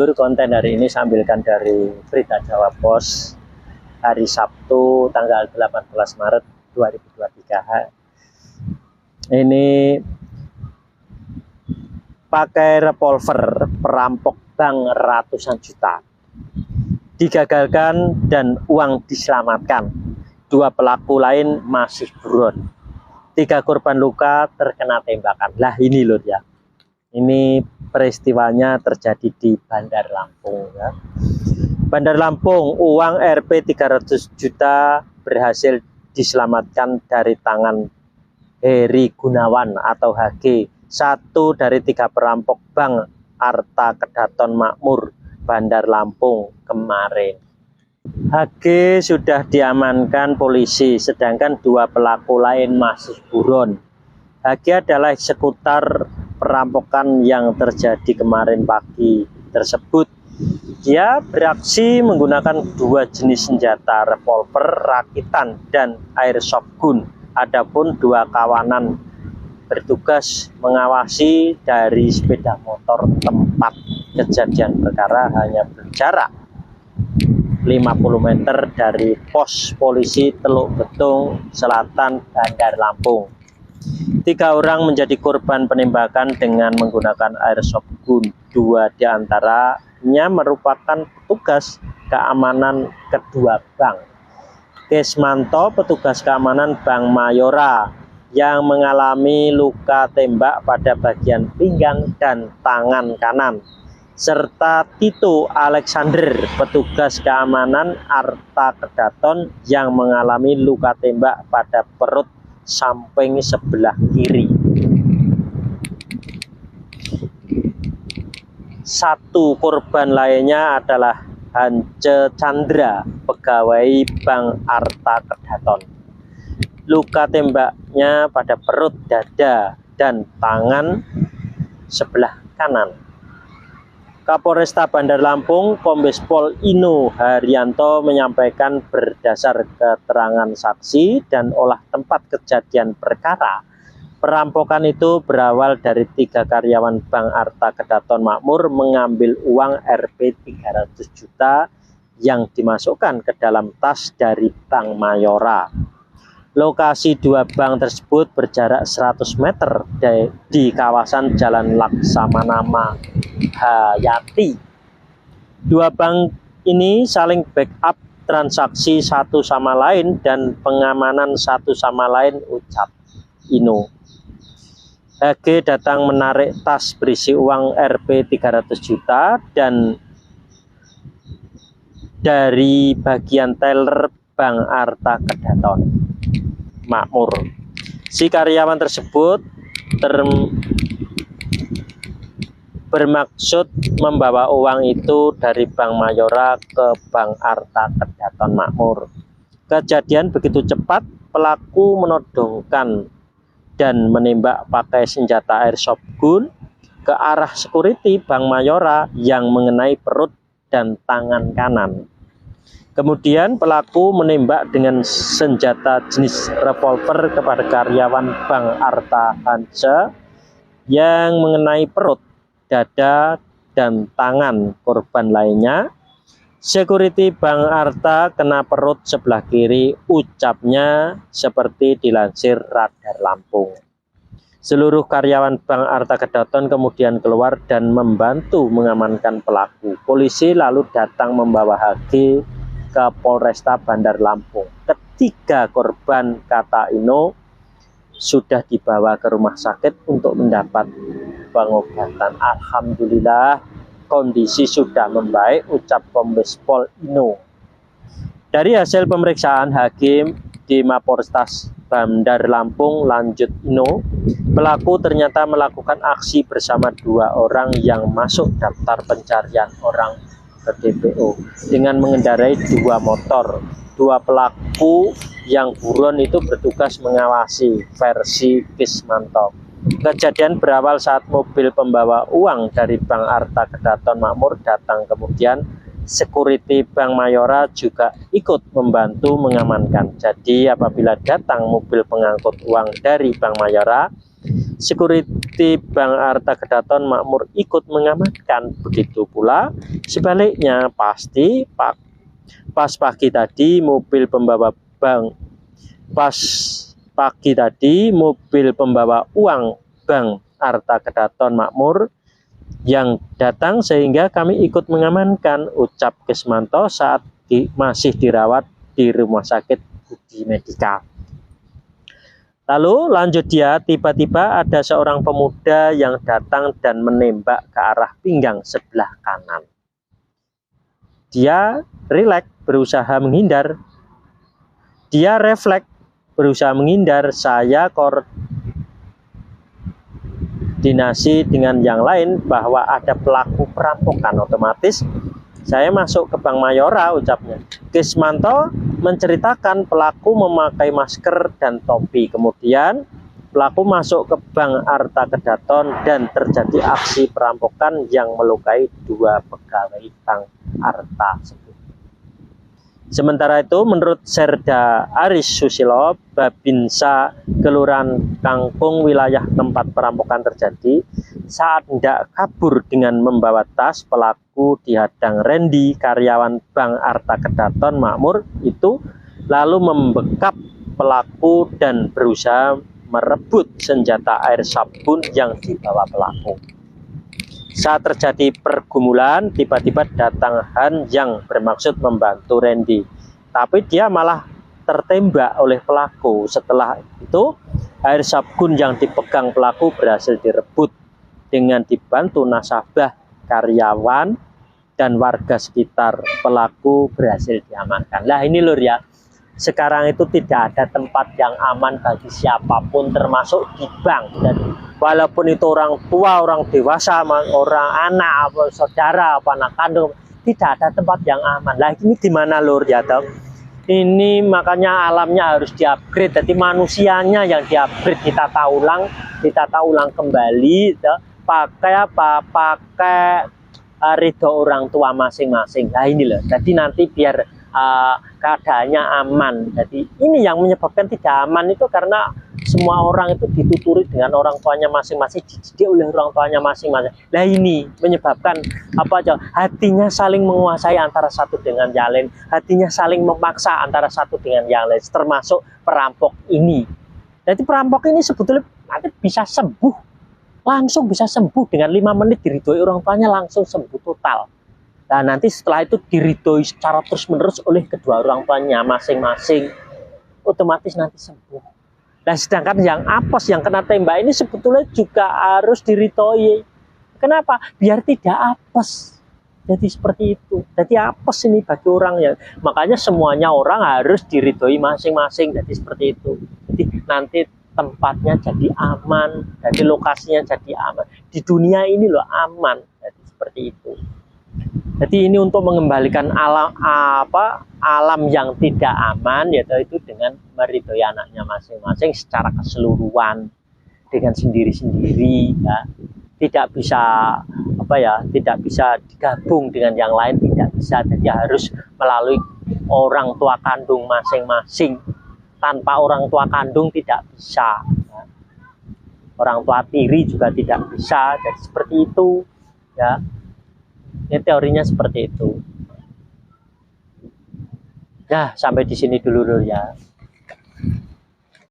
Konten hari ini saya ambilkan dari Berita Jawa Pos hari Sabtu tanggal 18 Maret 2023. Ini pakai revolver perampok bank ratusan juta digagalkan dan uang diselamatkan. 2 pelaku lain masih buron. 3 korban luka terkena tembakan. Lah ini lho ya. Ini peristiwanya terjadi di Bandar Lampung ya. Bandar Lampung, uang Rp 300 juta berhasil diselamatkan dari tangan Heri Gunawan atau HG, satu dari 3 perampok Bank Arta Kedaton Makmur Bandar Lampung kemarin. HG sudah diamankan polisi, sedangkan 2 pelaku lain masih buron. HG adalah eksekutor perampokan yang terjadi kemarin pagi tersebut. Dia beraksi menggunakan 2 jenis senjata, revolver rakitan dan airsoft gun. Adapun 2 kawanan bertugas mengawasi dari sepeda motor. Tempat kejadian perkara hanya berjarak 50 meter dari pos polisi Teluk Betung Selatan Bandar Lampung. 3 orang menjadi korban penembakan dengan menggunakan airsoft gun. 2 diantaranya merupakan petugas keamanan kedua bank. Kesmanto, petugas keamanan Bank Mayora, yang mengalami luka tembak pada bagian pinggang dan tangan kanan, serta Tito Alexander, petugas keamanan Arta Kedaton, yang mengalami luka tembak pada perut samping sebelah kiri. 1 korban lainnya adalah Hance Chandra, pegawai Bank Arta Kedaton. Luka tembaknya pada perut, dada, dan tangan sebelah kanan. Kapolresta Bandar Lampung, Kombes Pol Ino Haryanto menyampaikan berdasar keterangan saksi dan olah tempat kejadian perkara, perampokan itu berawal dari 3 karyawan Bank Arta Kedaton Makmur mengambil uang Rp 300 juta yang dimasukkan ke dalam tas dari Bank Mayora. Lokasi 2 bank tersebut berjarak 100 meter di kawasan Jalan Laksamana Hayati. 2 bank ini saling backup transaksi satu sama lain dan pengamanan satu sama lain, ucap Ino. HG datang menarik tas berisi uang Rp 300 juta dan dari bagian teller Bank Arta Kedaton Makmur. Si karyawan tersebut bermaksud membawa uang itu dari Bank Mayora ke Bank Arta Kedaton Makmur. Kejadian begitu cepat, pelaku menodongkan dan menembak pakai senjata airsoft gun ke arah security Bank Mayora yang mengenai perut dan tangan kanan. Kemudian pelaku menembak dengan senjata jenis revolver kepada karyawan Bank Arta Hance yang mengenai perut, dada, dan tangan korban lainnya. Security Bank Arta kena perut sebelah kiri, ucapnya seperti dilansir Radar Lampung. Seluruh karyawan Bank Arta Kedaton kemudian keluar dan membantu mengamankan pelaku. Polisi lalu datang membawa HG ke Polresta Bandar Lampung. Ketiga korban, kata Ino, sudah dibawa ke rumah sakit untuk mendapat pengobatan. Alhamdulillah kondisi sudah membaik, ucap Kombes Pol Ino. Dari hasil pemeriksaan hakim di Mapolrestas Bandar Lampung, lanjut Ino, pelaku ternyata melakukan aksi bersama 2 orang yang masuk daftar pencarian orang ke DPO dengan mengendarai 2 motor. 2 pelaku yang buron itu bertugas mengawasi, versi Kismanto. Kejadian berawal saat mobil pembawa uang dari Bank Arta Kedaton Makmur datang, kemudian security Bank Mayora juga ikut membantu mengamankan. Jadi apabila datang mobil pengangkut uang dari Bank Mayora, Security Bank Arta Kedaton Makmur ikut mengamankan. Begitu pula sebaliknya, pas pagi tadi mobil pembawa uang Bank Arta Kedaton Makmur yang datang sehingga kami ikut mengamankan, ucap Kesmanto saat masih dirawat di Rumah Sakit Budi Medika. Lalu lanjut dia, tiba-tiba ada seorang pemuda yang datang dan menembak ke arah pinggang sebelah kanan. Dia rileks berusaha menghindar. Dia refleks berusaha menghindar. Saya koordinasi dengan yang lain bahwa ada pelaku perampokan. Otomatis saya masuk ke Bank Mayora, ucapnya. Kesmanto menceritakan pelaku memakai masker dan topi. Kemudian pelaku masuk ke Bank Arta Kedaton dan terjadi aksi perampokan yang melukai 2 pegawai Bank Arta. Sementara itu, menurut Serda Aris Susilo, Babinsa Kelurahan Kangkung, wilayah tempat perampokan terjadi, saat hendak kabur dengan membawa tas, pelaku dihadang Randy, karyawan Bank Arta Kedaton Makmur itu, lalu membekap pelaku dan berusaha merebut senjata air sabun yang dibawa pelaku. Saat terjadi pergumulan, tiba-tiba datang Han yang bermaksud membantu Randy, tapi dia malah tertembak oleh pelaku. Setelah itu, air sabun yang dipegang pelaku berhasil direbut. Dengan dibantu nasabah, karyawan, dan warga sekitar, pelaku berhasil diamankan. Nah ini lur ya, sekarang itu tidak ada tempat yang aman bagi siapapun, termasuk di bank. Dan walaupun itu orang tua, orang dewasa, orang anak, apa saudara, apa anak kandung, tidak ada tempat yang aman. Lah ini gimana lur ya toh? Ini makanya alamnya harus diupgrade. Jadi manusianya yang diupgrade, ditata ulang kembali. Toh. Pakai apa? Pakai ridho orang tua masing-masing. Nah ini loh. Jadi nanti biar keadaannya aman. Jadi ini yang menyebabkan tidak aman itu karena semua orang itu dituturi dengan orang tuanya masing-masing, dididik oleh orang tuanya masing-masing. Nah ini menyebabkan apa aja, hatinya saling menguasai antara satu dengan yang lain, hatinya saling memaksa antara satu dengan yang lain, termasuk perampok ini. Jadi perampok ini sebetulnya nanti bisa sembuh, langsung bisa sembuh dengan 5 menit diridhoi orang tuanya, langsung sembuh total. Nah nanti setelah itu diridhoi secara terus-menerus oleh kedua orang tuanya masing-masing, otomatis nanti sembuh. Nah sedangkan yang apes, yang kena tembak ini sebetulnya juga harus diridhoi. Kenapa? Biar tidak apes. Jadi seperti itu. Jadi apes ini bagi orang ya. Makanya semuanya orang harus diridhoi masing-masing. Jadi seperti itu. Jadi nanti tempatnya jadi aman, jadi lokasinya jadi aman. Di dunia ini loh aman. Jadi seperti itu. Jadi ini untuk mengembalikan alam yang tidak aman, yaitu itu dengan meridhoi anaknya masing-masing secara keseluruhan, dengan sendiri-sendiri, ya. Tidak bisa tidak bisa digabung dengan yang lain, tidak bisa. Jadi harus melalui orang tua kandung masing-masing. Tanpa orang tua kandung tidak bisa, ya. Orang tua tiri juga tidak bisa. Jadi seperti itu, ya. Ini teorinya seperti itu. Nah, sampai di sini dulu ya.